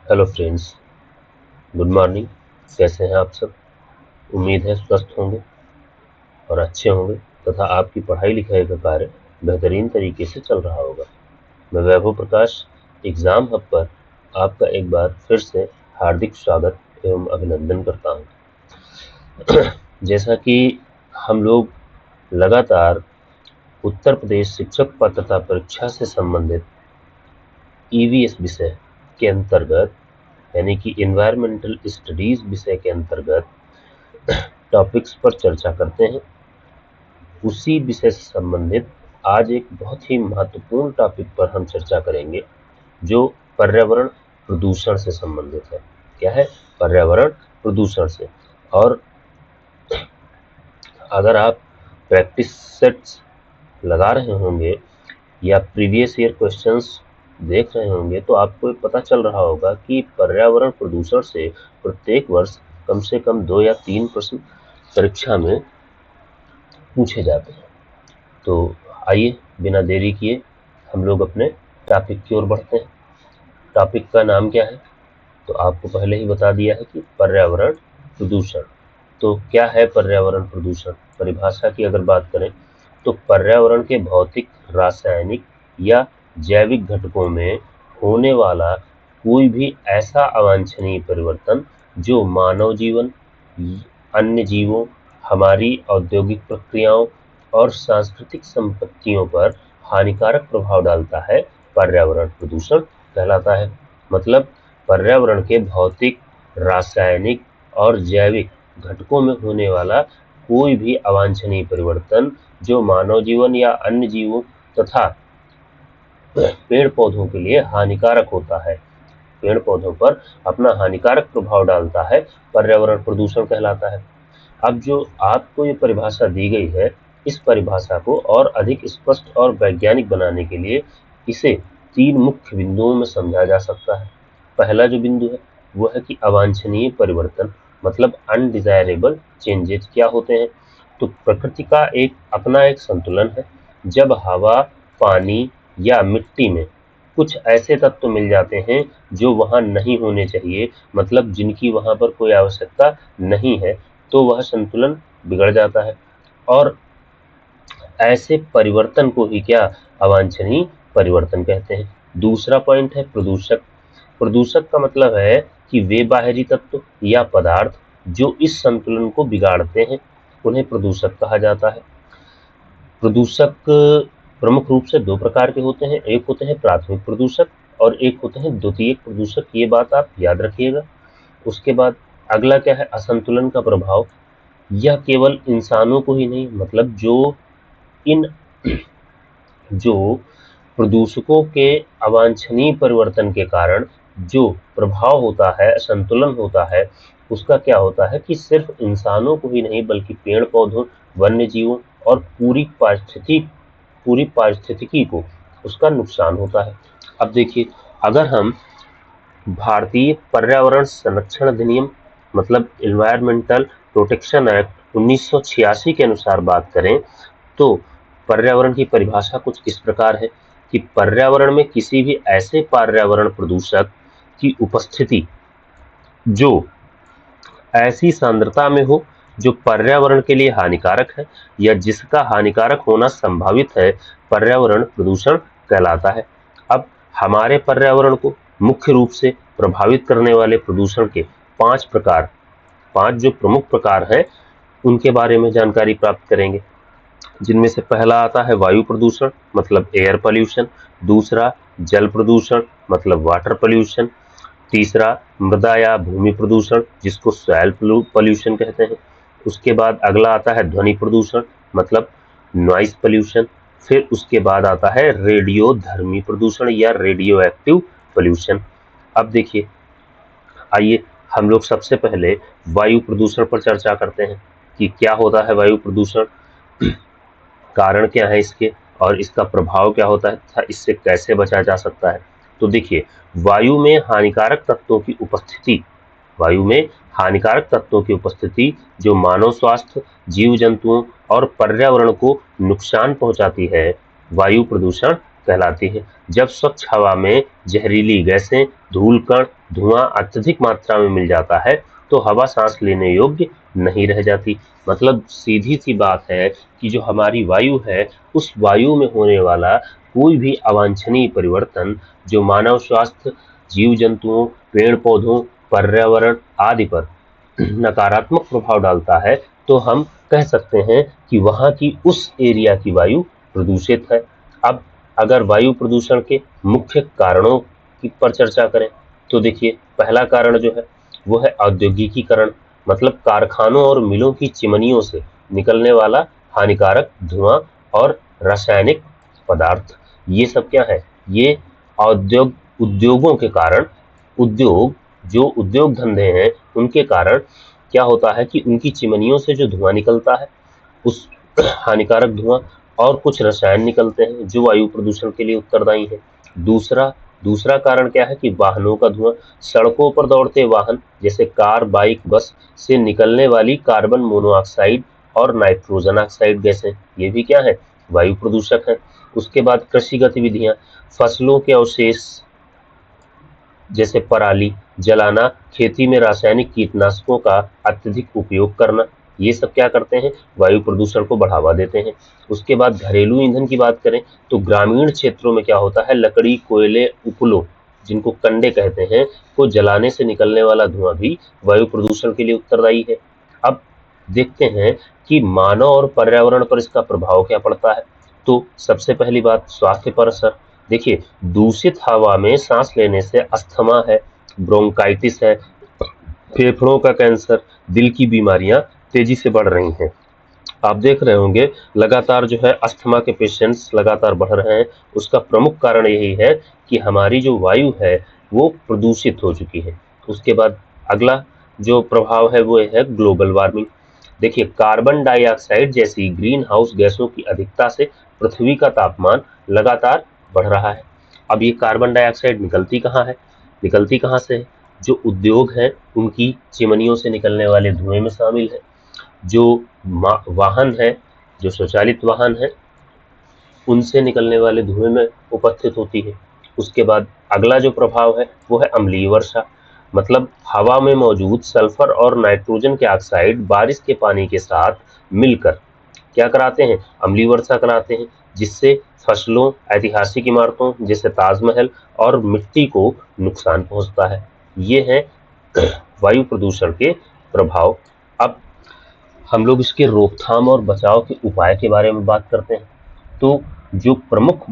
Hello friends, good morning. कैसे हैं आप सब? उम्मीद है स्वस्थ होंगे और अच्छे होंगे तथा आपकी पढ़ाई लिखाई का कार्य बेहतरीन तरीके से चल रहा होगा। मैं वैभव प्रकाश एग्ज़ाम हब पर आपका एक बार फिर से हार्दिक स्वागत एवं अभिनंदन करता हूं। जैसा कि हम लोग लगातार उत्तर प्रदेश शिक्षक पात्रता परीक्षा से संबंधित ईवीएस विषय के अंतर्गत यानी कि एनवायरमेंटल स्टडीज विषय के अंतर्गत टॉपिक्स पर चर्चा करते हैं, उसी विषय से संबंधित आज एक बहुत ही महत्वपूर्ण टॉपिक पर हम चर्चा करेंगे जो पर्यावरण प्रदूषण से संबंधित है। क्या है? पर्यावरण प्रदूषण से। और अगर आप प्रैक्टिस सेट्स लगा रहे होंगे या प्रीवियस ईयर क्वेश्चंस देख रहे होंगे तो आपको पता चल रहा होगा कि पर्यावरण प्रदूषण से प्रत्येक वर्ष कम से कम 2 या 3 प्रश्न परीक्षा में पूछे जाते हैं। तो आइए बिना देरी किए हम लोग अपने टॉपिक की ओर बढ़ते हैं। टॉपिक का नाम क्या है? तो आपको पहले ही बता दिया है कि पर्यावरण प्रदूषण। तो क्या है पर्यावरण प्रदूषण? परिभाषा की अगर बात करें तो पर्यावरण के भौतिक, रासायनिक या जैविक घटकों में होने वाला कोई भी ऐसा अवांछनीय परिवर्तन जो मानव जीवन, अन्य जीवों, हमारी औद्योगिक प्रक्रियाओं और सांस्कृतिक संपत्तियों पर हानिकारक प्रभाव डालता है, पर्यावरण प्रदूषण कहलाता है। मतलब पर्यावरण के भौतिक, रासायनिक और जैविक घटकों में होने वाला कोई भी अवांछनीय परिवर्तन जो मानव जीवन या अन्य जीवों तथा पेड़ पौधों के लिए हानिकारक होता है, पेड़ पौधों पर अपना हानिकारक प्रभाव डालता है, पर्यावरण प्रदूषण कहलाता है। अब जो आपको ये परिभाषा दी गई है, इस परिभाषा को और अधिक स्पष्ट और वैज्ञानिक बनाने के लिए इसे 3 मुख्य बिंदुओं में समझा जा सकता है। पहला जो बिंदु है वो है कि अवांछनीय परिवर्तन, मतलब अनडिजायरेबल चेंजेस क्या होते हैं? तो प्रकृति का अपना एक संतुलन है। जब हवा, पानी या मिट्टी में कुछ ऐसे तत्व मिल जाते हैं जो वहां नहीं होने चाहिए, मतलब जिनकी वहां पर कोई आवश्यकता नहीं है, तो वह संतुलन बिगड़ जाता है। और ऐसे परिवर्तन को ही क्या अवांछनीय परिवर्तन कहते हैं। दूसरा पॉइंट है प्रदूषक। प्रदूषक का मतलब है कि वे बाहरी तत्व या पदार्थ जो इस संतुलन को बिगाड़ते हैं, उन्हें प्रदूषक कहा जाता है। प्रदूषक प्रमुख रूप से 2 प्रकार के होते हैं, एक होते हैं प्राथमिक प्रदूषक और एक होते हैं द्वितीयक प्रदूषक। ये बात आप याद रखिएगा। उसके बाद अगला क्या है? असंतुलन का प्रभाव। यह केवल इंसानों को ही नहीं, मतलब जो प्रदूषकों के अवांछनीय परिवर्तन के कारण जो प्रभाव होता है, असंतुलन होता है, उसका क्या होता है कि सिर्फ इंसानों को ही नहीं बल्कि पेड़ पौधों, वन्य जीवों और पूरी पारिस्थितिकी को उसका नुकसान होता है। अब देखिए, अगर हम भारतीय पर्यावरण संरक्षण अधिनियम मतलब एनवायरमेंटल प्रोटेक्शन एक्ट 1986 के अनुसार बात करें तो पर्यावरण की परिभाषा कुछ इस प्रकार है कि पर्यावरण में किसी भी ऐसे पर्यावरण प्रदूषक की उपस्थिति जो ऐसी सांद्रता में हो जो पर्यावरण के लिए हानिकारक है या जिसका हानिकारक होना संभावित है, पर्यावरण प्रदूषण कहलाता है। अब हमारे पर्यावरण को मुख्य रूप से प्रभावित करने वाले प्रदूषण के 5 जो प्रमुख प्रकार हैं उनके बारे में जानकारी प्राप्त करेंगे, जिनमें से पहला आता है वायु प्रदूषण मतलब एयर पॉल्यूशन, दूसरा जल प्रदूषण मतलब वाटर पॉल्यूशन, तीसरा मृदा या भूमि प्रदूषण जिसको सॉइल पॉल्यूशन कहते हैं। उसके बाद अगला आता है ध्वनि प्रदूषण मतलब नॉइज पॉल्यूशन। फिर उसके बाद आता है रेडियोधर्मी प्रदूषण या रेडियो एक्टिव पॉल्यूशन। अब देखिए, आइए हम लोग सबसे पहले वायु प्रदूषण पर चर्चा करते हैं कि क्या होता है वायु प्रदूषण, कारण क्या है इसके और इसका प्रभाव क्या होता है तथा इससे कैसे बचा जा सकता है। तो देखिए, वायु में हानिकारक तत्वों की उपस्थिति जो मानव स्वास्थ्य, जीव जंतुओं और पर्यावरण को नुकसान पहुंचाती है, वायु प्रदूषण कहलाती है। जब स्वच्छ हवा में जहरीली गैसें, धूल कण, धुआं अत्यधिक मात्रा में मिल जाता है तो हवा सांस लेने योग्य नहीं रह जाती। मतलब सीधी सी बात है कि जो हमारी वायु है, उस वायु में होने वाला कोई भी अवांछनीय परिवर्तन जो मानव स्वास्थ्य, जीव जंतुओं, पेड़ पौधों, पर्यावरण आदि पर नकारात्मक प्रभाव डालता है, तो हम कह सकते हैं कि वहां की उस एरिया की वायु प्रदूषित है। अब अगर वायु प्रदूषण के मुख्य कारणों की पर चर्चा करें तो देखिए, पहला कारण जो है वो है औद्योगिकीकरण। मतलब कारखानों और मिलों की चिमनियों से निकलने वाला हानिकारक धुआं और रासायनिक पदार्थ। ये सब क्या है? ये उद्योगों के कारण, जो उद्योग धंधे हैं उनके कारण क्या होता है कि उनकी चिमनियों से जो धुआं निकलता है, उस हानिकारक धुआं और कुछ रसायन निकलते हैं जो वायु प्रदूषण के लिए उत्तरदायी है। दूसरा कारण क्या है कि वाहनों का धुआं। सड़कों पर दौड़ते वाहन जैसे कार, बाइक, बस से निकलने वाली कार्बन मोनोऑक्साइड और नाइट्रोजन ऑक्साइड गैसें, ये भी क्या है? वायु प्रदूषक है। उसके बाद कृषि गतिविधियां, फसलों के अवशेष जैसे पराली जलाना, खेती में रासायनिक कीटनाशकों का अत्यधिक उपयोग करना, ये सब क्या करते हैं? वायु प्रदूषण को बढ़ावा देते हैं। उसके बाद घरेलू ईंधन की बात करें तो ग्रामीण क्षेत्रों में क्या होता है, लकड़ी, कोयले, उपलों, जिनको कंडे कहते हैं, को जलाने से निकलने वाला धुआं भी वायु प्रदूषण के लिए उत्तरदायी है। अब देखते हैं कि मानव और पर्यावरण पर इसका प्रभाव क्या पड़ता है। तो सबसे पहली बात, स्वास्थ्य पर असर। देखिए, दूषित हवा में सांस लेने से अस्थमा है, ब्रोंकाइटिस है, फेफड़ों का कैंसर, दिल की बीमारियां तेजी से बढ़ रही हैं। आप देख रहे होंगे लगातार जो है अस्थमा के पेशेंट्स लगातार बढ़ रहे हैं। उसका प्रमुख कारण यही है कि हमारी जो वायु है वो प्रदूषित हो चुकी है। उसके बाद अगला जो प्रभाव है वो है ग्लोबल वार्मिंग। देखिए, कार्बन डाइऑक्साइड जैसी ग्रीन हाउस गैसों की अधिकता से पृथ्वी का तापमान लगातार बढ़ रहा है। अब ये कार्बन डाइऑक्साइड निकलती कहाँ से है? जो उद्योग हैं उनकी चिमनियों से निकलने वाले धुएं में शामिल है। जो वाहन है, जो स्वचालित वाहन है, उनसे निकलने वाले धुएं में उपस्थित होती है। उसके बाद अगला जो प्रभाव है वो है अम्लीय वर्षा। मतलब हवा में मौजूद सल्फर और नाइट्रोजन के ऑक्साइड बारिश के पानी के साथ मिलकर क्या कराते हैं? अम्लीय वर्षा कराते हैं, जिससे फसलों, ऐतिहासिक इमारतों जैसे ताजमहल और मिट्टी को नुकसान पहुंचता है। ये है वायु प्रदूषण के प्रभाव। अब हम लोग इसके रोकथाम और बचाव के उपाय के बारे में बात करते हैं। तो जो प्रमुख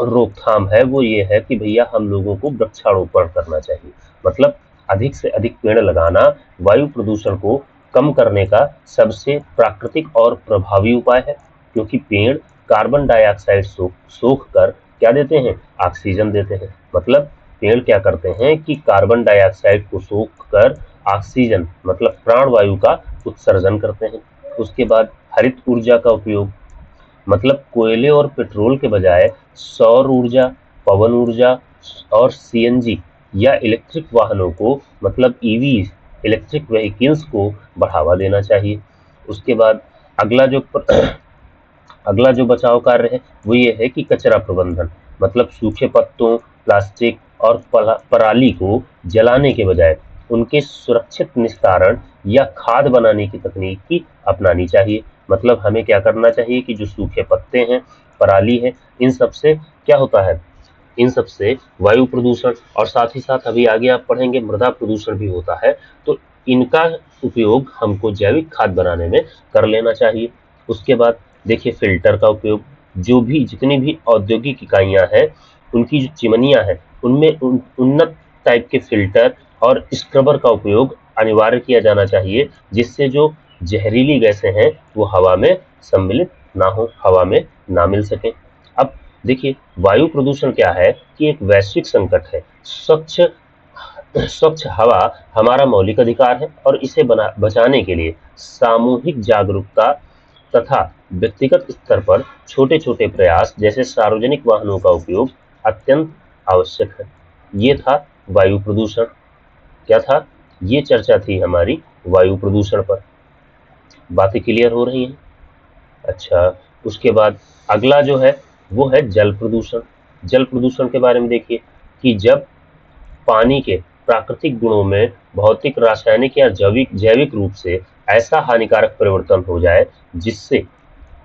रोकथाम है वो ये है कि भैया हम लोगों को वृक्षारोपण करना चाहिए। मतलब अधिक से अधिक पेड़ लगाना वायु प्रदूषण को कम करने का सबसे प्राकृतिक और प्रभावी उपाय है, क्योंकि पेड़ कार्बन डाइऑक्साइड सोख कर क्या देते हैं? ऑक्सीजन देते हैं। मतलब पेड़ क्या करते हैं कि कार्बन डाइऑक्साइड को सोख कर ऑक्सीजन मतलब प्राणवायु का उत्सर्जन करते हैं। उसके बाद हरित ऊर्जा का उपयोग। मतलब कोयले और पेट्रोल के बजाय सौर ऊर्जा, पवन ऊर्जा और सीएनजी या इलेक्ट्रिक वाहनों को, मतलब ईवी, इलेक्ट्रिक व्हीकल्स को बढ़ावा देना चाहिए। उसके बाद अगला जो अगला जो बचाव कार्य है वो ये है कि कचरा प्रबंधन। मतलब सूखे पत्तों, प्लास्टिक और पराली को जलाने के बजाय उनके सुरक्षित निस्तारण या खाद बनाने की तकनीक की अपनानी चाहिए। मतलब हमें क्या करना चाहिए कि जो सूखे पत्ते हैं, पराली है, इन सब से क्या होता है? इन सब से वायु प्रदूषण और साथ ही साथ अभी आगे आप पढ़ेंगे मृदा प्रदूषण भी होता है। तो इनका उपयोग हमको जैविक खाद बनाने में कर लेना चाहिए। उसके बाद देखिए, फिल्टर का उपयोग। जितनी भी औद्योगिक इकाइयां हैं उनकी जो चिमनियां हैं उनमें उन्नत टाइप के फिल्टर और स्क्रबर का उपयोग अनिवार्य किया जाना चाहिए, जिससे जो जहरीली गैसें हैं वो हवा में सम्मिलित ना हो, हवा में ना मिल सके। अब देखिए, वायु प्रदूषण क्या है कि एक वैश्विक संकट है। स्वच्छ हवा हमारा मौलिक अधिकार है और इसे बचाने के लिए सामूहिक जागरूकता तथा व्यक्तिगत स्तर पर छोटे छोटे प्रयास जैसे सार्वजनिक वाहनों का उपयोग अत्यंत आवश्यक है। ये था वायु प्रदूषण। क्या था? ये चर्चा थी हमारी वायु प्रदूषण पर। बातें क्लियर हो रही हैं? अच्छा, उसके बाद अगला जो है वो है जल प्रदूषण। जल प्रदूषण के बारे में देखिए कि जब पानी के प्राकृतिक गुणों में भौतिक, रासायनिक या जैविक जैविक रूप से ऐसा हानिकारक परिवर्तन हो जाए जिससे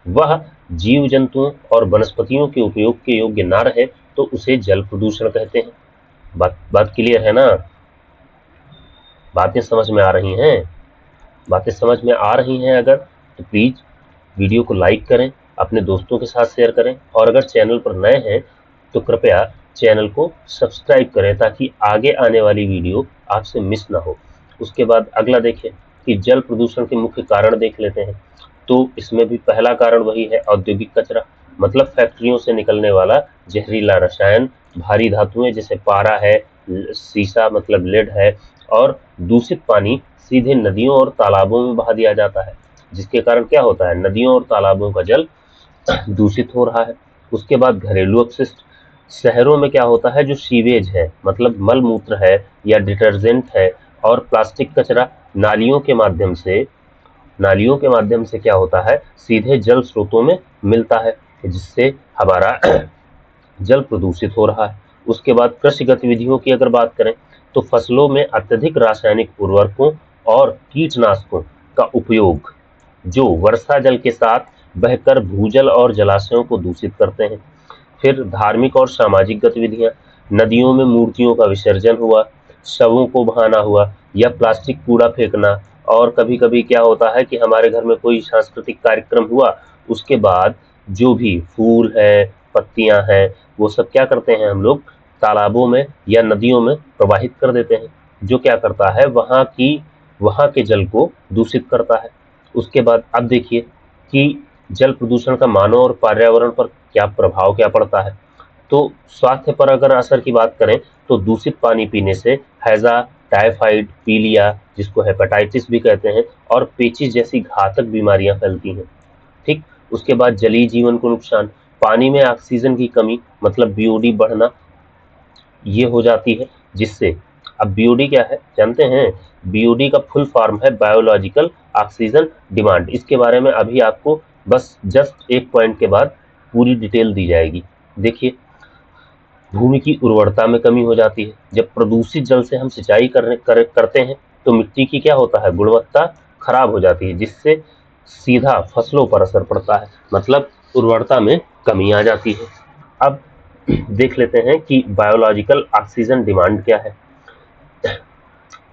वह जीव जंतुओं और वनस्पतियों के उपयोग के योग्य ना रहे, तो उसे जल प्रदूषण कहते हैं। बात बात क्लियर है ना? बातें समझ में आ रही हैं? बातें समझ में आ रही हैं अगर तो प्लीज वीडियो को लाइक करें, अपने दोस्तों के साथ शेयर करें, और अगर चैनल पर नए हैं तो कृपया चैनल को सब्सक्राइब करें ताकि आगे आने वाली वीडियो आपसे मिस ना हो। उसके बाद अगला देखें कि जल प्रदूषण के मुख्य कारण देख लेते हैं। तो इसमें भी पहला कारण वही है, औद्योगिक कचरा, मतलब फैक्ट्रियों से निकलने वाला जहरीला रसायन, भारी धातुएं जैसे पारा है, सीसा मतलब लेड है, और दूषित पानी सीधे नदियों और तालाबों में बहा दिया जाता है, जिसके कारण क्या होता है, नदियों और तालाबों का जल दूषित हो रहा है। उसके बाद घरेलू अपशिष्ट, शहरों में क्या होता है, जो सीवेज है मतलब मल मूत्र है या डिटर्जेंट है और प्लास्टिक कचरा नालियों के माध्यम से क्या होता है, सीधे जल स्रोतों में मिलता है, जिससे हमारा जल प्रदूषित हो रहा है। उसके बाद कृषि गतिविधियों की अगर बात करें तो फसलों में अत्यधिक रासायनिक उर्वरकों और कीटनाशकों का उपयोग जो वर्षा जल के साथ बहकर भूजल और जलाशयों को दूषित करते हैं। फिर धार्मिक और सामाजिक गतिविधियां, नदियों में मूर्तियों का विसर्जन हुआ, शवों को बहाना हुआ या प्लास्टिक कूड़ा फेंकना, और कभी कभी क्या होता है कि हमारे घर में कोई सांस्कृतिक कार्यक्रम हुआ, उसके बाद जो भी फूल है, पत्तियां हैं, वो सब क्या करते हैं हम लोग तालाबों में या नदियों में प्रवाहित कर देते हैं, जो क्या करता है वहां के जल को दूषित करता है। उसके बाद अब देखिए कि जल प्रदूषण का मानव और पर्यावरण पर क्या पड़ता है। तो स्वास्थ्य पर अगर असर की बात करें तो दूषित पानी पीने से हैजा, टाइफाइड, पीलिया जिसको हेपेटाइटिस भी कहते हैं, और पेचिस जैसी घातक बीमारियां फैलती हैं। ठीक। उसके बाद जलीय जीवन को नुकसान, पानी में ऑक्सीजन की कमी मतलब बीओडी बढ़ना, ये हो जाती है, जिससे अब बीओडी क्या है जानते हैं? बीओडी का फुल फॉर्म है बायोलॉजिकल ऑक्सीजन डिमांड। इसके बारे में अभी आपको बस जस्ट एक पॉइंट के बाद पूरी डिटेल दी जाएगी। देखिए, भूमि की उर्वरता में कमी हो जाती है। जब प्रदूषित जल से हम सिंचाई करते हैं तो मिट्टी की क्या होता है, गुणवत्ता खराब हो जाती है, जिससे सीधा फसलों पर असर पड़ता है, मतलब उर्वरता में कमी आ जाती है। अब देख लेते हैं कि बायोलॉजिकल ऑक्सीजन डिमांड क्या है।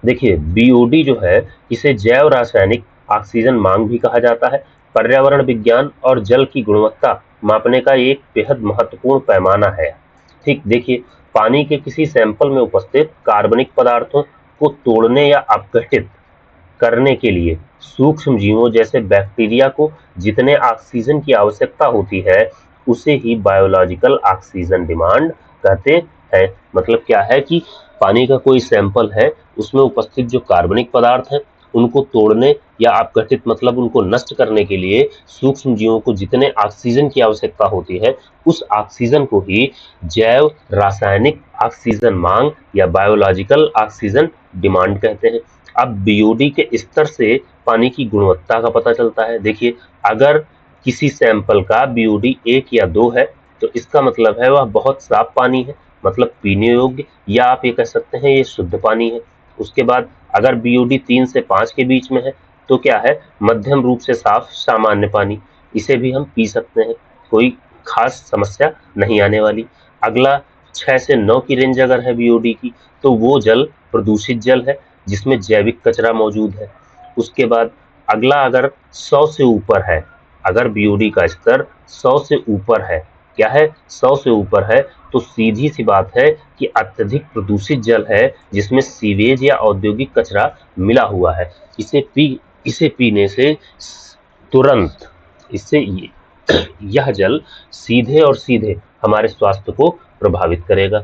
देखिए, बीओडी जो है इसे जैव रासायनिक ऑक्सीजन मांग भी कहा जाता है। पर्यावरण विज्ञान और जल की गुणवत्ता मापने का एक बेहद महत्वपूर्ण पैमाना है। ठीक। देखिए, पानी के किसी सैंपल में उपस्थित कार्बनिक पदार्थों को तोड़ने या अपघटित करने के लिए सूक्ष्म जीवों जैसे बैक्टीरिया को जितने ऑक्सीजन की आवश्यकता होती है, उसे ही बायोलॉजिकल ऑक्सीजन डिमांड कहते हैं। मतलब क्या है कि पानी का कोई सैंपल है, उसमें उपस्थित जो कार्बनिक पदार्थ हैं उनको तोड़ने या अपघटित मतलब उनको नष्ट करने के लिए सूक्ष्म जीवों को जितने ऑक्सीजन की आवश्यकता होती है, उस ऑक्सीजन को ही जैव रासायनिक ऑक्सीजन मांग या बायोलॉजिकल ऑक्सीजन डिमांड कहते हैं। अब बीओडी के स्तर से पानी की गुणवत्ता का पता चलता है। देखिए, अगर किसी सैंपल का बीओडी 1 या 2 है तो इसका मतलब है वह बहुत साफ पानी है, मतलब पीने योग्य, या आप ये कह सकते हैं ये शुद्ध पानी है। उसके बाद अगर बीओडी 3 से 5 के बीच में है तो क्या है, मध्यम रूप से साफ सामान्य पानी, इसे भी हम पी सकते हैं, कोई खास समस्या नहीं आने वाली। अगला 6 से 9 की रेंज अगर है बीओडी की तो वो जल प्रदूषित जल है जिसमें जैविक कचरा मौजूद है। उसके बाद अगला अगर 100 से ऊपर है, अगर बीओडी का स्तर 100 से ऊपर है, क्या है 100 से ऊपर है, तो सीधी सी बात है कि अत्यधिक प्रदूषित जल है जिसमें सीवेज या औद्योगिक कचरा मिला हुआ है। इसे पीने से तुरंत इससे यह जल सीधे हमारे स्वास्थ्य को प्रभावित करेगा।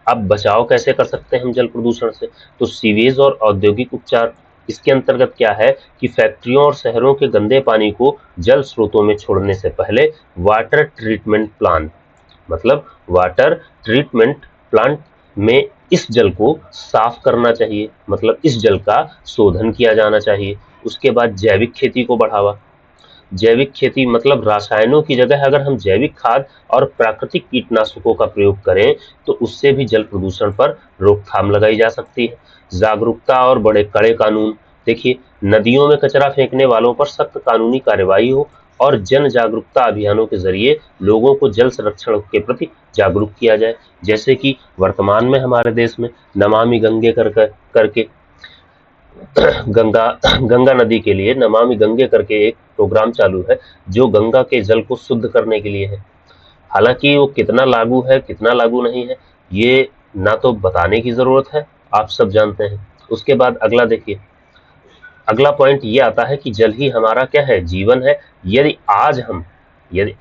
अब बचाव कैसे कर सकते हैं हम जल प्रदूषण से? तो सीवेज और औद्योगिक उपचार, इसके अंतर्गत क्या है कि फैक्ट्रियों और शहरों के गंदे पानी को जल स्रोतों में छोड़ने से पहले वाटर ट्रीटमेंट प्लांट मतलब वाटर ट्रीटमेंट प्लांट में इस जल को साफ करना चाहिए, मतलब इस जल का शोधन किया जाना चाहिए। उसके बाद जैविक खेती को बढ़ावा, जैविक खेती मतलब रासायनों की जगह अगर हम जैविक खाद और प्राकृतिक कीटनाशकों का प्रयोग करें तो उससे भी जल प्रदूषण पर रोकथाम लगाई जा सकती है। जागरूकता और बड़े कड़े कानून, देखिए नदियों में कचरा फेंकने वालों पर सख्त कानूनी कार्रवाई हो और जन जागरूकता अभियानों के जरिए लोगों को जल संरक्षण के प्रति जागरूक किया जाए। जैसे कि वर्तमान में हमारे देश में नमामि गंगे करके गंगा गंगा नदी के लिए नमामि गंगे करके एक प्रोग्राम चालू है जो गंगा के जल को शुद्ध करने के लिए है। हालांकि वो कितना लागू है कितना लागू नहीं है ये ना तो बताने की जरूरत है, आप सब जानते हैं। उसके बाद अगला देखिए, अगला पॉइंट ये आता है कि जल ही हमारा क्या है, जीवन है। यदि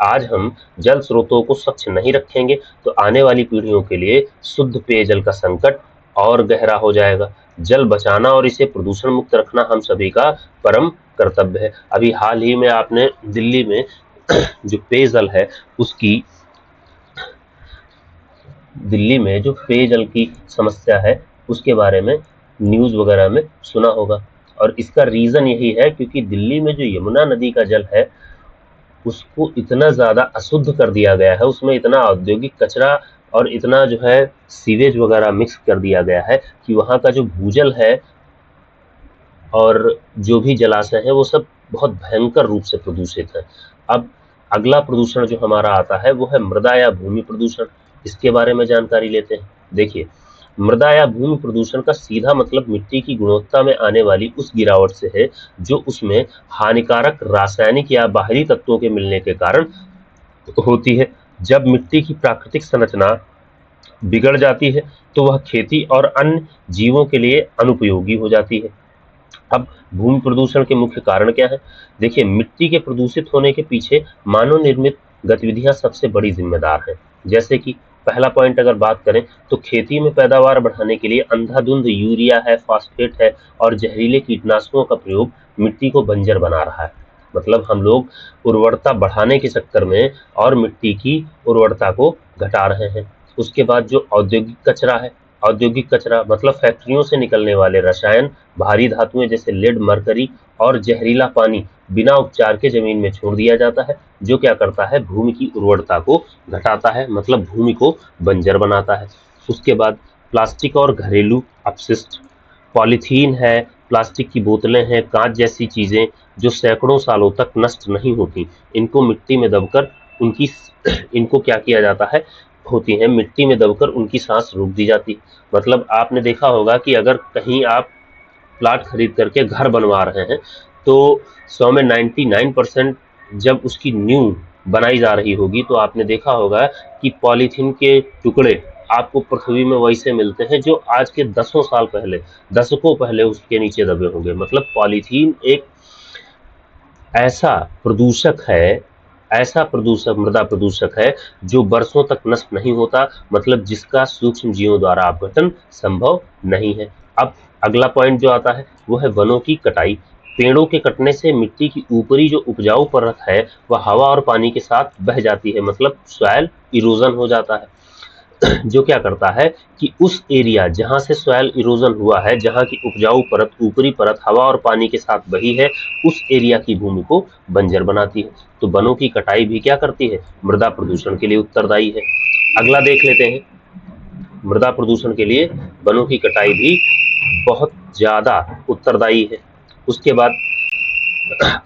आज हम जल स्रोतों को स्वच्छ नहीं रखेंगे तो आने वाली पीढ़ियों के लिए शुद्ध पेयजल का संकट और गहरा हो जाएगा। जल बचाना और इसे प्रदूषण मुक्त रखना हम सभी का परम कर्तव्य है। अभी हाल ही में आपने दिल्ली में जो पेयजल है उसकी दिल्ली में जो पेयजल की समस्या है उसके बारे में न्यूज वगैरह में सुना होगा। और इसका रीजन यही है क्योंकि दिल्ली में जो यमुना नदी का जल है उसको इतना ज्यादा अशुद्ध कर दिया गया है, उसमें इतना औद्योगिक कचरा और इतना जो है सीवेज वगैरह मिक्स कर दिया गया है कि वहाँ का जो भूजल है और जो भी जलाशय है वो सब बहुत भयंकर रूप से प्रदूषित है। अब अगला प्रदूषण जो हमारा आता है वो है मृदा या भूमि प्रदूषण। इसके बारे में जानकारी लेते हैं। देखिए, मृदा या भूमि प्रदूषण का सीधा मतलब मिट्टी की गुणवत्ता में आने वाली उस गिरावट से है जो उसमें हानिकारक रासायनिक या बाहरी तत्वों के मिलने के कारण होती है। जब मिट्टी की प्राकृतिक संरचना बिगड़ जाती है तो वह खेती और अन्य जीवों के लिए अनुपयोगी हो जाती है। अब भूमि प्रदूषण के मुख्य कारण क्या है? देखिए, मिट्टी के प्रदूषित होने के पीछे मानव निर्मित गतिविधियां सबसे बड़ी जिम्मेदार हैं। जैसे कि पहला पॉइंट अगर बात करें तो खेती में पैदावार बढ़ाने के लिए अंधाधुंध यूरिया है, फास्फेट है और जहरीले कीटनाशकों का प्रयोग मिट्टी को बंजर बना रहा है। मतलब हम लोग उर्वरता बढ़ाने के चक्कर में और मिट्टी की उर्वरता को घटा रहे हैं। उसके बाद जो औद्योगिक कचरा है, औद्योगिक कचरा मतलब फैक्ट्रियों से निकलने वाले रसायन, भारी धातुएं जैसे लेड, मरकरी और जहरीला पानी बिना उपचार के जमीन में छोड़ दिया जाता है जो क्या करता है, भूमि की उर्वरता को घटाता है, मतलब भूमि को बंजर बनाता है। उसके बाद प्लास्टिक और घरेलू अपशिष्ट, पॉलीथीन है, प्लास्टिक की बोतलें हैं, कांच जैसी चीजें जो सैकड़ों सालों तक नष्ट नहीं होती, इनको मिट्टी में दबकर उनकी इनको क्या किया जाता है, होती हैं मिट्टी में दबकर उनकी सांस रोक दी जाती। मतलब आपने देखा होगा कि अगर कहीं आप प्लाट खरीद करके घर बनवा रहे हैं तो 100 में 99% जब उसकी नींव बनाई जा रही होगी तो आपने देखा होगा कि पॉलीथीन के टुकड़े आपको पृथ्वी में वैसे मिलते हैं जो आज के दशकों पहले उसके नीचे दबे होंगे। मतलब पॉलीथीन एक ऐसा प्रदूषक है, ऐसा प्रदूषक, मृदा प्रदूषक है जो बरसों तक नष्ट नहीं होता, मतलब जिसका सूक्ष्म जीवों द्वारा अपघटन संभव नहीं है। अब अगला पॉइंट जो आता है वो है वनों की कटाई। पेड़ों के कटने से मिट्टी की ऊपरी जो उपजाऊ परत है वह हवा और पानी के साथ बह जाती है, मतलब सॉइल इरोजन हो जाता है। जो क्या करता है कि उस एरिया जहां से सॉइल इरोजन हुआ है, जहां की उपजाऊ परत, ऊपरी परत हवा और पानी के साथ बही है, उस एरिया की भूमि को बंजर बनाती है। तो वनों की कटाई भी क्या करती है, मृदा प्रदूषण के लिए उत्तरदायी है। अगला देख लेते हैं, मृदा प्रदूषण के लिए वनों की कटाई भी बहुत ज्यादा उत्तरदायी है। उसके बाद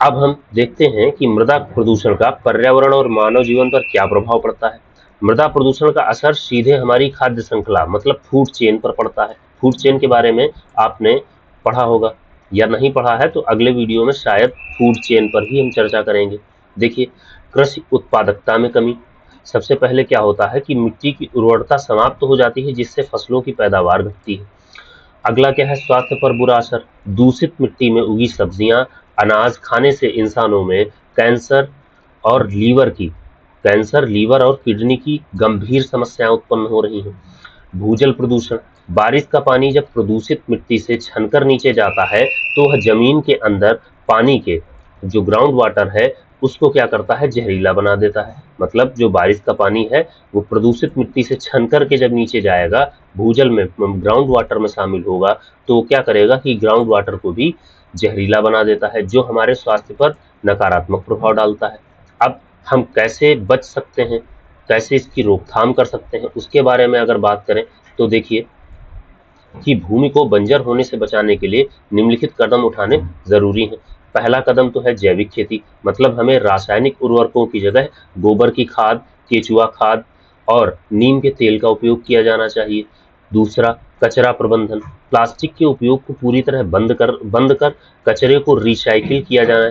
अब हम देखते हैं कि मृदा प्रदूषण का पर्यावरण और मानव जीवन पर क्या प्रभाव पड़ता है। मृदा प्रदूषण का असर सीधे हमारी खाद्य श्रृंखला मतलब फूड चेन पर पड़ता है। फूड चेन के बारे में आपने पढ़ा होगा, या नहीं पढ़ा है तो अगले वीडियो में शायद फूड चेन पर ही हम चर्चा करेंगे। देखिए, कृषि उत्पादकता में कमी। सबसे पहले क्या होता है कि मिट्टी की उर्वरता समाप्त हो जाती है जिससे फसलों की पैदावार घटती है। अगला क्या है, स्वास्थ्य पर बुरा असर। दूषित मिट्टी में उगी सब्जियां, अनाज खाने से इंसानों में कैंसर, लीवर और किडनी की गंभीर समस्याएं उत्पन्न हो रही हैं। भूजल प्रदूषण। बारिश का पानी जब प्रदूषित मिट्टी से छनकर नीचे जाता है तो वह जमीन के अंदर पानी के जो ग्राउंड वाटर है उसको क्या करता है, जहरीला बना देता है। मतलब जो बारिश का पानी है वो प्रदूषित मिट्टी से छन करके जब नीचे जाएगा, भूजल में, ग्राउंड वाटर में शामिल होगा, तो क्या करेगा कि ग्राउंड वाटर को भी जहरीला बना देता है जो हमारे स्वास्थ्य पर नकारात्मक प्रभाव डालता है। अब हम कैसे बच सकते हैं, कैसे इसकी रोकथाम कर सकते हैं, उसके बारे में अगर बात करें तो देखिए कि भूमि को बंजर होने से बचाने के लिए निम्नलिखित कदम उठाने जरूरी हैं। पहला कदम तो है जैविक खेती, मतलब हमें रासायनिक उर्वरकों की जगह गोबर की खाद, केचुआ खाद और नीम के तेल का उपयोग किया जाना चाहिए। दूसरा, कचरा प्रबंधन, प्लास्टिक के उपयोग को पूरी तरह बंद कर कचरे को रिसाइकिल किया जाए।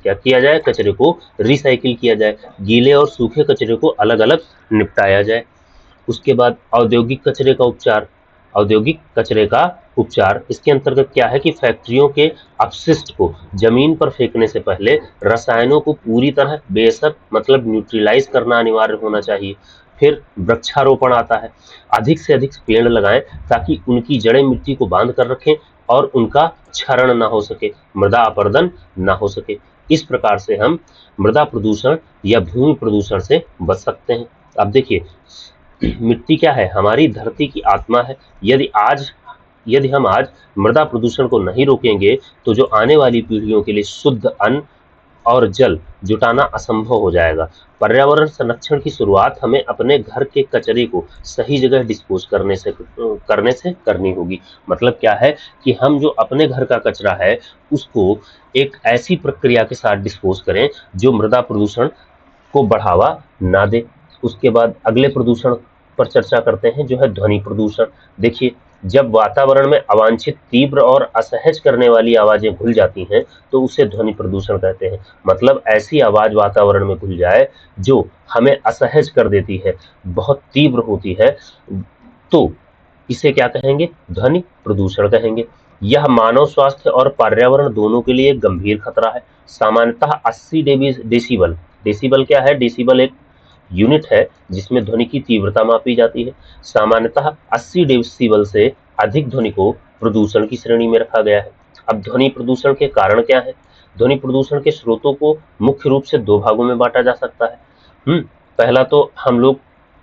क्या किया जाए? कचरे को रिसाइकिल किया जाए। गीले और सूखे कचरे को अलग अलग निपटाया जाए। उसके बाद औद्योगिक कचरे का उपचार, इसके अंतर्गत क्या है कि फैक्ट्रियों के अपशिष्ट को जमीन पर फेंकने से पहले रसायनों को पूरी तरह बेअसर मतलब न्यूट्रलाइज करना अनिवार्य होना चाहिए। फिर वृक्षारोपण आता है, अधिक से अधिक पेड़ लगाएं ताकि उनकी जड़ें मिट्टी को बांध कर रखें और उनका क्षरण ना हो सके, मृदा अपरदन ना हो सके। इस प्रकार से हम मृदा प्रदूषण या भूमि प्रदूषण से बच सकते हैं। अब देखिए, मिट्टी क्या है? हमारी धरती की आत्मा है। यदि हम आज मृदा प्रदूषण को नहीं रोकेंगे तो जो आने वाली पीढ़ियों के लिए शुद्ध अन्न और जल जुटाना असंभव हो जाएगा। पर्यावरण संरक्षण की शुरुआत हमें अपने घर के कचरे को सही जगह डिस्पोज करने से करनी होगी। मतलब क्या है कि हम जो अपने घर का कचरा है उसको एक ऐसी प्रक्रिया के साथ डिस्पोज करें जो मृदा प्रदूषण को बढ़ावा ना दे। उसके बाद अगले प्रदूषण पर चर्चा करते हैं, जो है ध्वनि प्रदूषण। देखिए, जब वातावरण में अवांछित, तीव्र और असहज करने वाली आवाजें घुल जाती हैं तो उसे ध्वनि प्रदूषण कहते हैं। मतलब ऐसी आवाज वातावरण में घुल जाए जो हमें असहज कर देती है, बहुत तीव्र होती है, तो इसे क्या कहेंगे? ध्वनि प्रदूषण कहेंगे। यह मानव स्वास्थ्य और पर्यावरण दोनों के लिए गंभीर खतरा है। सामान्यतः 80 डेसिबल, डेसिबल क्या है? डेसिबल एक यूनिट है जिसमें ध्वनि की तीव्रता मापी जाती है। सामान्यतः 80 डेसिबल से अधिक ध्वनि को प्रदूषण की श्रेणी में रखा गया है। अब ध्वनि प्रदूषण के कारण क्या है? ध्वनि प्रदूषण के स्रोतों को मुख्य रूप से दो भागों में बांटा जा सकता है। पहला तो हम लोग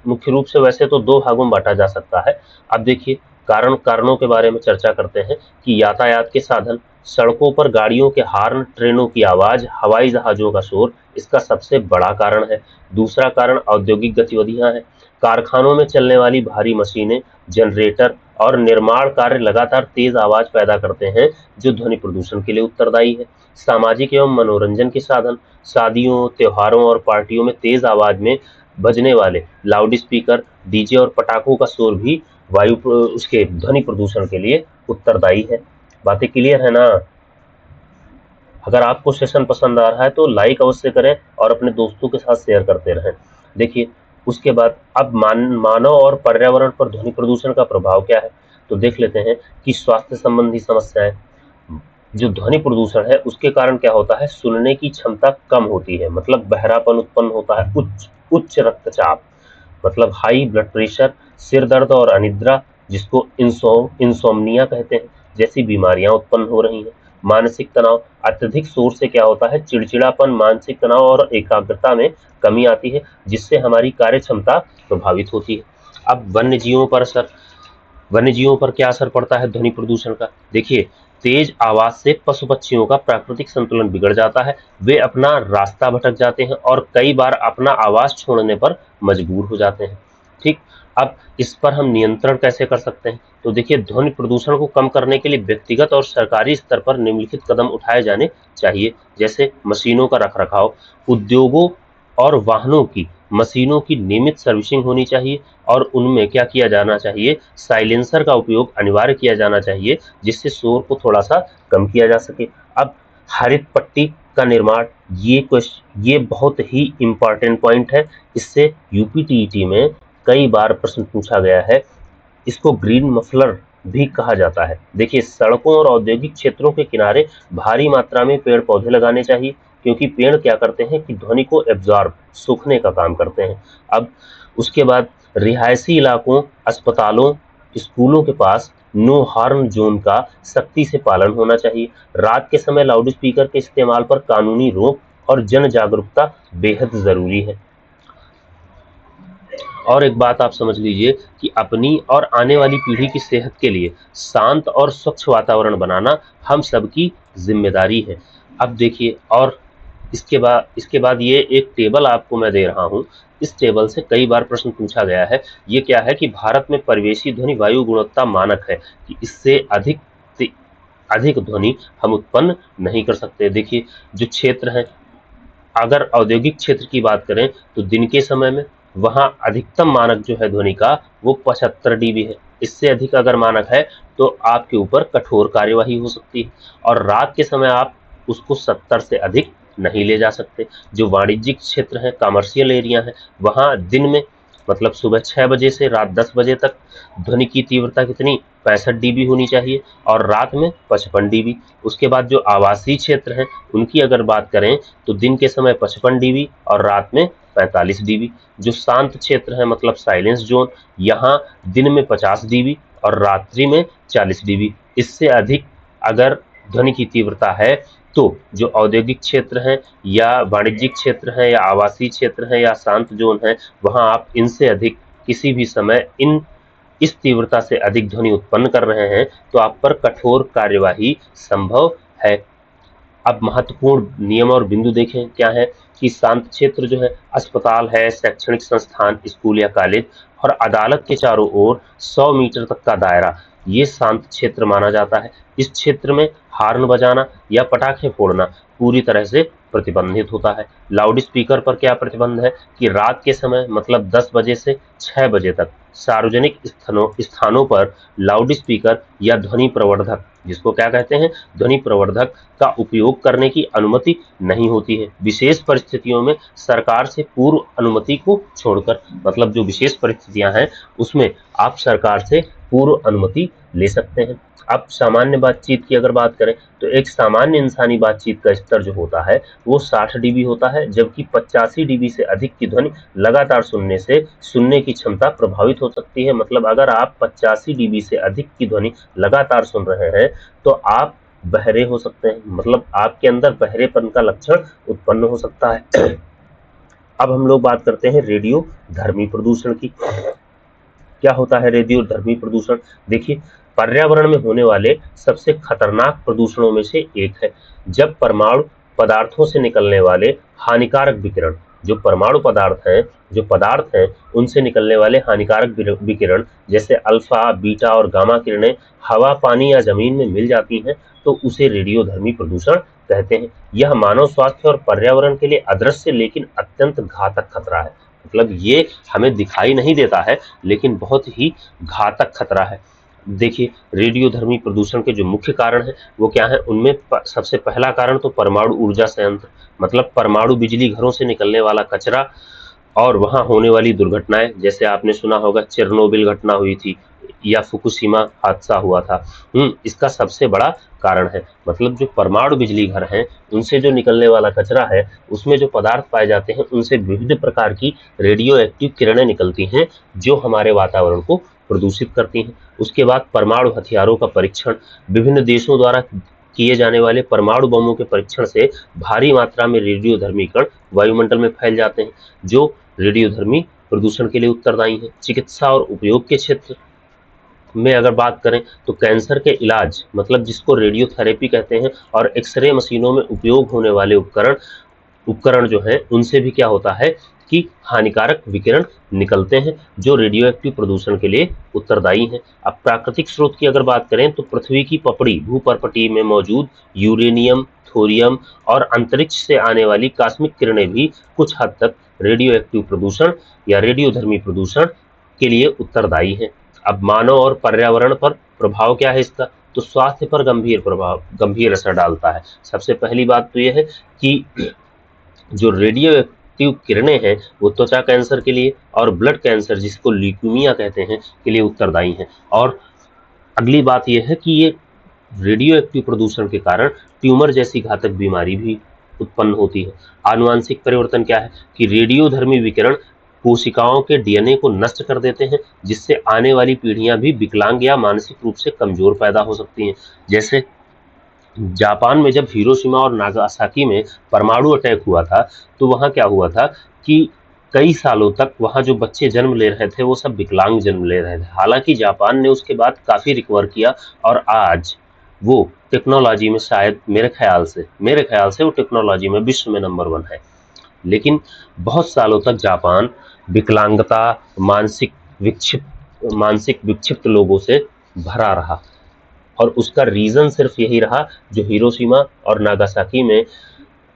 मुख्य रूप से वैसे तो दो भागों में बांटा जा सकता है। अब देखिए, कारणों के बारे में चर्चा करते हैं कि यातायात के साधन, सड़कों पर गाड़ियों के हॉर्न, ट्रेनों की आवाज, हवाई जहाजों का शोर इसका सबसे बड़ा कारण है। दूसरा कारण औद्योगिक गतिविधियां हैं। कारखानों में चलने वाली भारी मशीनें, जनरेटर और निर्माण कार्य लगातार तेज आवाज पैदा करते हैं जो ध्वनि प्रदूषण के लिए उत्तरदायी है। सामाजिक एवं मनोरंजन के साधन, शादियों, त्योहारों और पार्टियों में तेज आवाज में बजने वाले लाउड स्पीकर, डीजे और पटाखों का शोर भी उसके ध्वनि प्रदूषण के लिए उत्तरदायी है। बातें क्लियर है ना? अगर आपको सेशन पसंद आ रहा है तो लाइक अवश्य करें और अपने दोस्तों के साथ शेयर करते रहें। देखिए, उसके बाद अब मानव और पर्यावरण पर ध्वनि प्रदूषण का प्रभाव क्या है, तो देख लेते हैं कि स्वास्थ्य संबंधी समस्याएं। जो ध्वनि प्रदूषण है उसके कारण क्या होता है? सुनने की क्षमता कम होती है, मतलब बहरापन उत्पन्न होता है। उच्च रक्तचाप, मतलब हाई ब्लड प्रेशर, सिर दर्द और अनिद्रा, जिसको इंसोम्निया कहते हैं, जैसी बीमारियां उत्पन्न हो रही हैं। मानसिक तनाव, अत्यधिक शोर से क्या होता है? चिड़चिड़ापन, मानसिक तनाव और एकाग्रता में कमी आती है, जिससे हमारी कार्य क्षमता प्रभावित होती है। अब वन्यजीवों पर क्या असर पड़ता है ध्वनि प्रदूषण का? देखिए, तेज आवाज से पशु पक्षियों का प्राकृतिक संतुलन बिगड़ जाता है, वे अपना रास्ता भटक जाते हैं और कई बार अपना आवाज छोड़ने पर मजबूर हो जाते हैं। ठीक, अब इस पर हम नियंत्रण कैसे कर सकते हैं? तो देखिए, ध्वनि प्रदूषण को कम करने के लिए व्यक्तिगत और सरकारी स्तर पर निम्नलिखित कदम उठाए जाने चाहिए, जैसे मशीनों का रखरखाव, उद्योगों और वाहनों की मशीनों की नियमित सर्विसिंग होनी चाहिए और उनमें क्या किया जाना चाहिए? साइलेंसर का उपयोग अनिवार्य किया जाना चाहिए, जिससे शोर को थोड़ा सा कम किया जा सके। अब हरित पट्टी का निर्माण, ये बहुत ही इंपॉर्टेंट पॉइंट है। इससे यूपीटीईटी में कई बार प्रश्न पूछा गया है। इसको ग्रीन मफलर भी कहा जाता है। देखिए, सड़कों और औद्योगिक क्षेत्रों के किनारे भारी मात्रा में पेड़ पौधे लगाने चाहिए, क्योंकि पेड़ क्या करते हैं कि ध्वनि को एब्जॉर्ब, सोखने का काम करते हैं। अब उसके बाद रिहायशी इलाकों, अस्पतालों, स्कूलों के पास नो हॉर्न जोन का सख्ती से पालन होना चाहिए। रात के समय लाउड स्पीकर के इस्तेमाल पर कानूनी रोक और जन जागरूकता बेहद जरूरी है। और एक बात आप समझ लीजिए कि अपनी और आने वाली पीढ़ी की सेहत के लिए शांत और स्वच्छ वातावरण बनाना हम सबकी जिम्मेदारी है। अब देखिए, और इसके बाद ये एक टेबल आपको मैं दे रहा हूँ। इस टेबल से कई बार प्रश्न पूछा गया है। ये क्या है कि भारत में परिवेशी ध्वनि वायु गुणवत्ता मानक है कि इससे अधिक ध्वनि हम उत्पन्न नहीं कर सकते। देखिए, जो क्षेत्र है, अगर औद्योगिक क्षेत्र की बात करें तो दिन के समय में वहां अधिकतम मानक जो है ध्वनि का वो 75 dB है। इससे अधिक अगर मानक है तो आपके ऊपर कठोर कार्यवाही हो सकती है, और रात के समय आप उसको 70 से अधिक नहीं ले जा सकते। जो वाणिज्यिक क्षेत्र है, कमर्शियल एरिया है, वहां दिन में मतलब सुबह 6 बजे से रात 10 बजे तक ध्वनि की तीव्रता कितनी 65 dB होनी चाहिए, और रात में 55 dB। उसके बाद जो आवासीय क्षेत्र है उनकी अगर बात करें तो दिन के समय 55 dB और रात में 45 dB। जो शांत क्षेत्र है मतलब साइलेंस जोन, यहाँ दिन में 50 dB और रात्रि में 40 dB। इससे अधिक अगर ध्वनि की तीव्रता है तो जो औद्योगिक क्षेत्र है या वाणिज्यिक क्षेत्र है या आवासीय क्षेत्र है या शांत जोन है, वहां आप इनसे अधिक किसी भी समय इस तीव्रता से अधिक ध्वनि उत्पन्न कर रहे हैं तो आप पर कठोर कार्यवाही संभव है। अब महत्वपूर्ण नियम और बिंदु देखें क्या है कि शांत क्षेत्र जो है अस्पताल है, शैक्षणिक संस्थान, स्कूल या कॉलेज और अदालत के चारों ओर 100 मीटर तक का दायरा, ये शांत क्षेत्र माना जाता है। इस क्षेत्र में हार्न बजाना या पटाखे फोड़ना पूरी तरह से प्रतिबंधित होता है। लाउड स्पीकर पर क्या प्रतिबंध है कि रात के समय मतलब 10 बजे से 6 बजे तक सार्वजनिक स्थानों पर लाउड स्पीकर या ध्वनि प्रवर्धक, जिसको क्या कहते हैं, ध्वनि प्रवर्धक का उपयोग करने की अनुमति नहीं होती है। विशेष परिस्थितियों में सरकार से पूर्व अनुमति को छोड़कर, मतलब जो विशेष परिस्थितियां हैं उसमें आप सरकार से पूर्व अनुमति ले सकते हैं। अब सामान्य बातचीत की अगर बात करें तो एक सामान्य इंसानी बातचीत का स्तर जो होता है वो 60 dB होता है, जबकि 85 dB से अधिक की ध्वनि लगातार सुनने से सुनने की क्षमता प्रभावित हो सकती है। मतलब अगर आप 85 dB से अधिक की ध्वनि लगातार सुन रहे हैं तो आप बहरे हो सकते हैं, मतलब आपके अंदर बहरेपन का लक्षण उत्पन्न हो सकता है। अब हम लोग बात करते हैं रेडियो धर्मी प्रदूषण की। क्या होता है रेडियो धर्मी प्रदूषण? देखिए, पर्यावरण में होने वाले सबसे खतरनाक प्रदूषणों में से एक है जब परमाणु पदार्थों से निकलने वाले हानिकारक विकिरण, जो परमाणु पदार्थ हैं उनसे निकलने वाले हानिकारक विकिरण जैसे अल्फा, बीटा और गामा किरणें हवा, पानी या जमीन में मिल जाती हैं तो उसे रेडियोधर्मी प्रदूषण कहते हैं। यह मानव स्वास्थ्य और पर्यावरण के लिए अदृश्य लेकिन अत्यंत घातक खतरा है। मतलब ये हमें दिखाई नहीं देता है लेकिन बहुत ही घातक खतरा है। देखिए, रेडियोधर्मी प्रदूषण के जो मुख्य कारण हैं वो क्या है, उनमें सबसे पहला कारण तो परमाणु ऊर्जा संयंत्र, मतलब परमाणु बिजली घरों से निकलने वाला कचरा और वहां होने वाली दुर्घटनाएं, जैसे आपने सुना होगा चेरनोबिल घटना हुई थी या फुकुशिमा हादसा हुआ था। इसका सबसे बड़ा कारण है। मतलब जो परमाणु बिजली घर हैं उनसे जो निकलने वाला कचरा है उसमें जो पदार्थ पाए जाते हैं उनसे विविध प्रकार की रेडियो एक्टिव किरणें निकलती हैं जो हमारे वातावरण को प्रदूषित करती हैं। उसके बाद परमाणु हथियारों का परीक्षण, विभिन्न देशों द्वारा किए जाने वाले परमाणु बमों के परीक्षण से भारी मात्रा में रेडियोधर्मी कण वायुमंडल में फैल जाते हैं जो रेडियोधर्मी प्रदूषण के लिए उत्तरदायी है। चिकित्सा और उपयोग के क्षेत्र में अगर बात करें तो कैंसर के इलाज, मतलब जिसको रेडियोथेरेपी कहते हैं, और एक्सरे मशीनों में उपयोग होने वाले उपकरण जो हैं उनसे भी क्या होता है कि हानिकारक विकिरण निकलते हैं जो रेडियो एक्टिव प्रदूषण के लिए उत्तरदायी हैं। अब प्राकृतिक स्रोत की अगर बात करें तो पृथ्वी की पपड़ी भूपर्पटी में मौजूद यूरेनियम, थोरियम और अंतरिक्ष से आने वाली कॉस्मिक किरणें भी कुछ हद तक रेडियो एक्टिव प्रदूषण या रेडियोधर्मी प्रदूषण के लिए उत्तरदायी हैं। अब मानव और पर्यावरण पर प्रभाव क्या है इसका, तो स्वास्थ्य पर गंभीर असर डालता है। सबसे पहली बात तो यह है कि जो रेडियो एक्टिव किरणें हैं वो त्वचा कैंसर के लिए और ब्लड कैंसर, जिसको ल्यूकीमिया कहते हैं, के लिए उत्तरदायी हैं। और अगली बात यह है कि ये रेडियो एक्टिव प्रदूषण के कारण ट्यूमर जैसी घातक बीमारी भी उत्पन्न होती है। आनुवांशिक परिवर्तन क्या है कि रेडियोधर्मी विकिरण कोशिकाओं के डीएनए को नष्ट कर देते हैं जिससे आने वाली पीढ़ियां भी विकलांग या मानसिक रूप से कमजोर पैदा हो सकती हैं। जैसे जापान में जब हिरोशिमा और नागासाकी में परमाणु अटैक हुआ था तो वहां क्या हुआ था कि कई सालों तक वहां जो बच्चे जन्म ले रहे थे वो सब विकलांग जन्म ले रहे थे। हालांकि जापान ने उसके बाद काफी रिकवर किया और आज वो टेक्नोलॉजी में शायद मेरे ख्याल से वो टेक्नोलॉजी में विश्व में नंबर 1 है। लेकिन बहुत सालों तक जापान विकलांगता, मानसिक विक्षिप्त लोगों से भरा रहा, और उसका रीजन सिर्फ यही रहा जो हिरोशिमा और नागासाकी में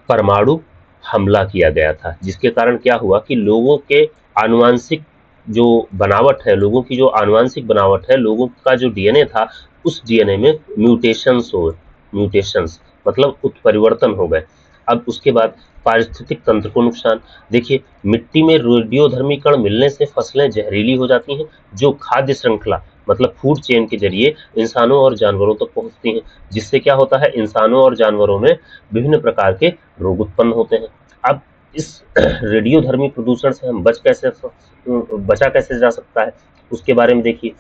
परमाणु हमला किया गया था, जिसके कारण क्या हुआ कि लोगों के आनुवांशिक जो बनावट है, लोगों की जो आनुवांशिक बनावट है, लोगों का जो डीएनए था, उस डीएनए में म्यूटेशंस मतलब उत्परिवर्तन हो गए। अब उसके बाद पारिस्थितिक तंत्र को नुकसान। देखिए, मिट्टी में रेडियोधर्मी कण मिलने से फसलें जहरीली हो जाती हैं, जो खाद्य श्रृंखला मतलब फूड चेन के जरिए इंसानों और जानवरों तक पहुंचती हैं, जिससे क्या होता है, इंसानों और जानवरों में विभिन्न प्रकार के रोग उत्पन्न होते हैं। अब इस रेडियोधर्मी प्रदूषण से हम बचा कैसे जा सकता है, उसके बारे में देखिए।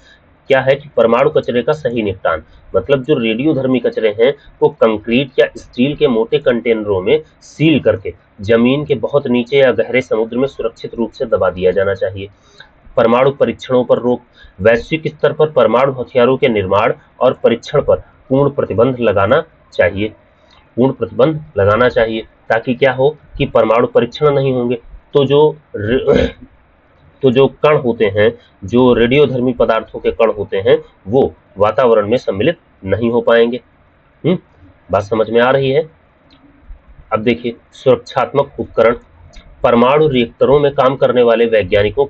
क्या है कि परमाणु कचरे का सही निपटान, मतलब जो रेडियोधर्मी कचरे हैं वो कंक्रीट या स्टील के मोटे कंटेनरों में सील करके जमीन के बहुत नीचे या गहरे समुद्र में सुरक्षित रूप से दबा दिया जाना चाहिए। परमाणु परीक्षणों पर रोक, वैश्विक स्तर पर परमाणु हथियारों के निर्माण और परीक्षण पर पूर्ण प्रतिबंध लगाना चाहिए, ताकि क्या हो कि परमाणु परीक्षण नहीं होंगे तो जो कण होते हैं, जो रेडियोधर्मी पदार्थों के कण होते हैं, वो वातावरण में सम्मिलित नहीं हो पाएंगे। बात समझ में आ रही है? अब देखिए, सुरक्षात्मक उपकरण। परमाणु रिएक्टरों में काम करने वाले वैज्ञानिकों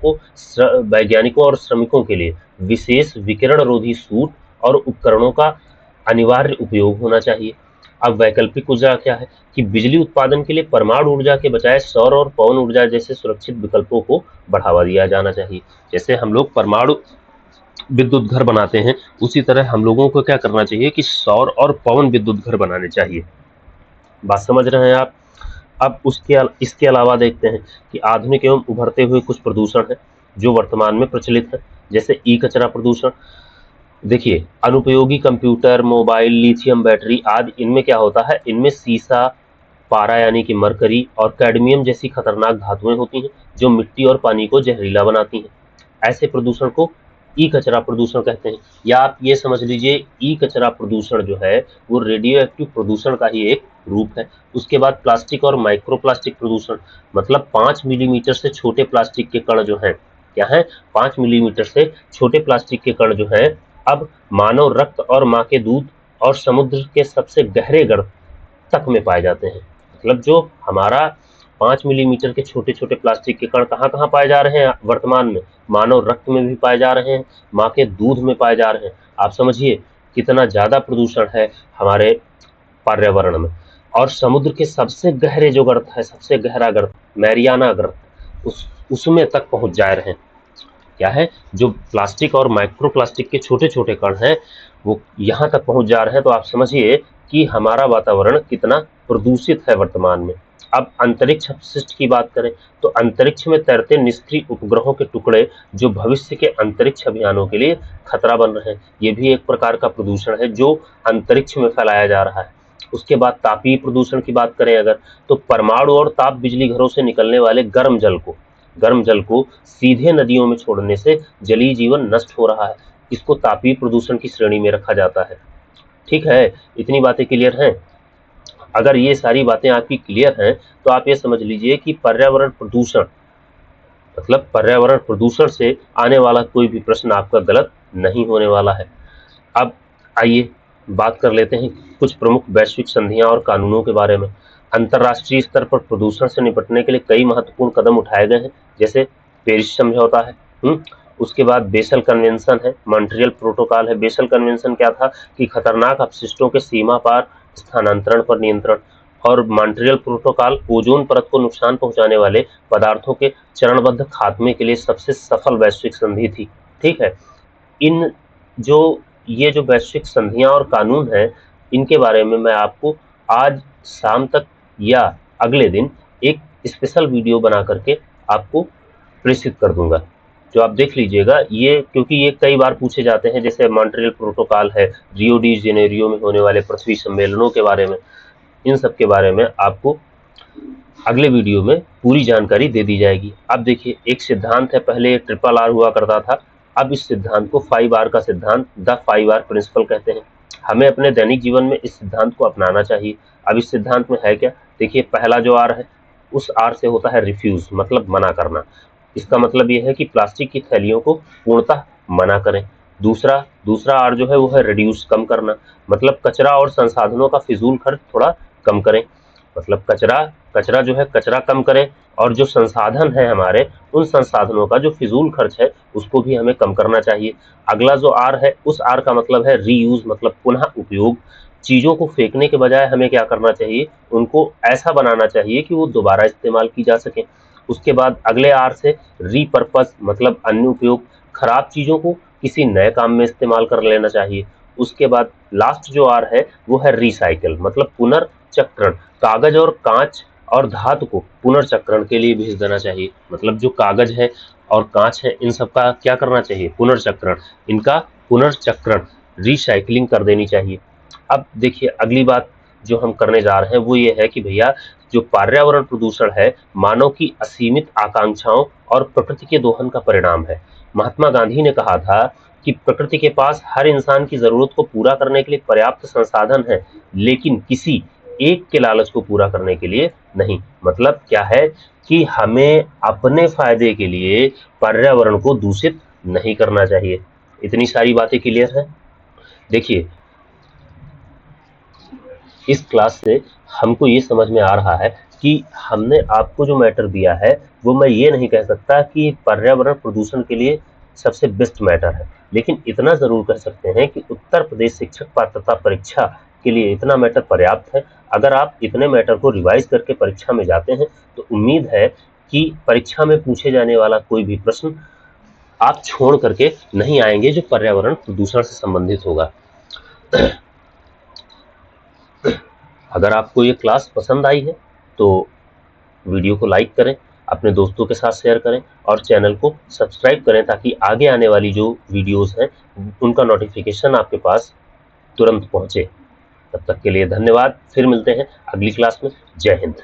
और श्रमिकों के लिए विशेष विकिरण रोधी सूट और उपकरणों का अनिवार्य उपयोग होना चाहिए। अब वैकल्पिक ऊर्जा क्या है कि बिजली उत्पादन के लिए परमाणु ऊर्जा के बजाय सौर और पवन ऊर्जा जैसे सुरक्षित विकल्पों को बढ़ावा दिया जाना चाहिए। जैसे हम लोग परमाणु विद्युत घर बनाते हैं, उसी तरह हम लोगों को क्या करना चाहिए कि सौर और पवन विद्युत घर बनाने चाहिए। बात समझ रहे हैं आप? अब इसके अलावा देखते हैं कि आधुनिक एवं उभरते हुए कुछ प्रदूषण हैं जो वर्तमान में प्रचलित है, जैसे ई कचरा प्रदूषण। देखिए, अनुपयोगी कंप्यूटर, मोबाइल, लिथियम बैटरी आदि, इनमें क्या होता है, इनमें सीसा, पारा यानी कि मरकरी और कैडमियम जैसी खतरनाक धातुएं होती हैं जो मिट्टी और पानी को जहरीला बनाती हैं। ऐसे प्रदूषण को ई कचरा प्रदूषण कहते हैं। या आप ये समझ लीजिए, ई कचरा प्रदूषण जो है वो रेडियो एक्टिव प्रदूषण का ही एक रूप है। उसके बाद प्लास्टिक और माइक्रोप्लास्टिक प्रदूषण, मतलब 5 मिलीमीटर से छोटे प्लास्टिक के कण जो हैं, क्या है, 5 मिलीमीटर से छोटे प्लास्टिक के कण जो हैं अब मानव रक्त और माँ के दूध और समुद्र के सबसे गहरे गर्त तक में पाए जाते हैं। मतलब जो हमारा 5 मिलीमीटर के छोटे छोटे प्लास्टिक के कण कहाँ कहाँ पाए जा रहे हैं वर्तमान में, मानव रक्त में भी पाए जा रहे हैं, माँ के दूध में पाए जा रहे हैं। आप समझिए कितना ज्यादा प्रदूषण है हमारे पर्यावरण में। और समुद्र के सबसे गहरे जो गर्त है, सबसे गहरा गर्त, मैरियाना गर्त, उसमें तक पहुंच जा रहे हैं। क्या है, जो प्लास्टिक और माइक्रो प्लास्टिक के छोटे छोटे कण हैं वो यहाँ तक पहुंच जा रहे हैं। तो आप समझिए कि हमारा वातावरण कितना प्रदूषित है वर्तमान में। अब अंतरिक्ष अपशिष्ट की बात करें तो अंतरिक्ष में तैरते निष्क्रिय उपग्रहों के टुकड़े जो भविष्य के अंतरिक्ष अभियानों के लिए खतरा बन रहे हैं, ये भी एक प्रकार का प्रदूषण है जो अंतरिक्ष में फैलाया जा रहा है। उसके बाद तापीय प्रदूषण की बात करें अगर, तो परमाणु और ताप बिजली घरों से निकलने वाले गर्म जल को सीधे नदियों में छोड़ने से जलीय जीवन नष्ट हो रहा है। इसको तापीय प्रदूषण की श्रेणी में रखा जाता है। ठीक है, इतनी बातें क्लियर हैं? अगर ये सारी बातें आपकी क्लियर हैं तो आप ये समझ लीजिए कि पर्यावरण प्रदूषण से आने वाला कोई भी प्रश्न आपका गलत नहीं होने वाला है। अब आइए बात कर लेते हैं कुछ प्रमुख वैश्विक संधियां और कानूनों के बारे में। अंतर्राष्ट्रीय स्तर पर प्रदूषण से निपटने के लिए कई महत्वपूर्ण कदम उठाए गए हैं, जैसे पेरिस समझौता है, उसके बाद बेसल कन्वेंशन है, मॉन्ट्रियल प्रोटोकॉल है। बेसल कन्वेंशन क्या था कि खतरनाक अपशिष्टों के सीमा पार स्थानांतरण पर नियंत्रण, और मॉन्ट्रियल प्रोटोकॉल ओजोन परत को नुकसान पहुंचाने वाले पदार्थों के चरणबद्ध खात्मे के लिए सबसे सफल वैश्विक संधि थी। ठीक है, इन ये जो वैश्विक संधियां और कानून हैं, इनके बारे में मैं आपको आज शाम तक या अगले दिन एक स्पेशल वीडियो बना करके आपको प्रेषित कर दूंगा, जो आप देख लीजिएगा। ये क्योंकि ये कई बार पूछे जाते हैं, जैसे मॉन्ट्रियल प्रोटोकॉल है, रियो डी जेनेरियो में होने वाले पृथ्वी सम्मेलनों के बारे में, इन सब के बारे में आपको अगले वीडियो में पूरी जानकारी दे दी जाएगी। अब देखिए, एक सिद्धांत है, पहले RRR हुआ करता था, अब इस सिद्धांत को 5R का सिद्धांत, द 5R प्रिंसिपल कहते हैं। हमें अपने दैनिक जीवन में इस सिद्धांत को अपनाना चाहिए। अब इस सिद्धांत में है क्या? देखिए, पहला जो आर है, उस आर से होता है रिफ्यूज, मतलब मना करना। इसका मतलब यह है कि प्लास्टिक की थैलियों को पूर्णतः मना करें। दूसरा दूसरा आर जो है वो है रिड्यूस, कम करना, मतलब कचरा और संसाधनों का फिजूल खर्च थोड़ा कम करें। मतलब कचरा कचरा जो है कचरा कम करें, और जो संसाधन है हमारे, उन संसाधनों का जो फिजूल खर्च है उसको भी हमें कम करना चाहिए। अगला जो आर है, उस आर का मतलब है रीयूज, मतलब पुनः उपयोग। चीजों को फेंकने के बजाय हमें क्या करना चाहिए, उनको ऐसा बनाना चाहिए कि वो दोबारा इस्तेमाल की जा सके। उसके बाद अगले आर से रीपर्पस, मतलब अन्य उपयोग, खराब चीजों को किसी नए काम में इस्तेमाल कर लेना चाहिए। उसके बाद लास्ट जो आर है वो है रिसाइकल, मतलब पुनर्चक्रण। कागज और कांच और धातु को पुनर्चक्रण के लिए भेज देना चाहिए। मतलब जो कागज है और कांच है, इन सबका क्या करना चाहिए, पुनर्चक्रण। इनका पुनर्चक्रण, रिसाइकलिंग कर देनी चाहिए। अब देखिए, अगली बात जो हम करने जा रहे हैं वो ये है कि भैया, जो पर्यावरण प्रदूषण है मानव की असीमित आकांक्षाओं और प्रकृति के दोहन का परिणाम है। महात्मा गांधी ने कहा था कि प्रकृति के पास हर इंसान की जरूरत को पूरा करने के लिए पर्याप्त संसाधन है, लेकिन किसी एक के लालच को पूरा करने के लिए नहीं। मतलब क्या है कि हमें अपने फायदे के लिए पर्यावरण को दूषित नहीं करना चाहिए। इतनी सारी बातें क्लियर है। देखिए, इस क्लास से हमको ये समझ में आ रहा है कि हमने आपको जो मैटर दिया है वो, मैं ये नहीं कह सकता कि पर्यावरण प्रदूषण के लिए सबसे बेस्ट मैटर है, लेकिन इतना जरूर कह सकते हैं कि उत्तर प्रदेश शिक्षक पात्रता परीक्षा के लिए इतना मैटर पर्याप्त है। अगर आप इतने मैटर को रिवाइज करके परीक्षा में जाते हैं तो उम्मीद है कि परीक्षा में पूछे जाने वाला कोई भी प्रश्न आप छोड़ करके नहीं आएंगे जो पर्यावरण प्रदूषण से संबंधित होगा। अगर आपको ये क्लास पसंद आई है तो वीडियो को लाइक करें, अपने दोस्तों के साथ शेयर करें और चैनल को सब्सक्राइब करें, ताकि आगे आने वाली जो वीडियोस हैं उनका नोटिफिकेशन आपके पास तुरंत पहुंचे। तब तक के लिए धन्यवाद। फिर मिलते हैं अगली क्लास में। जय हिंद।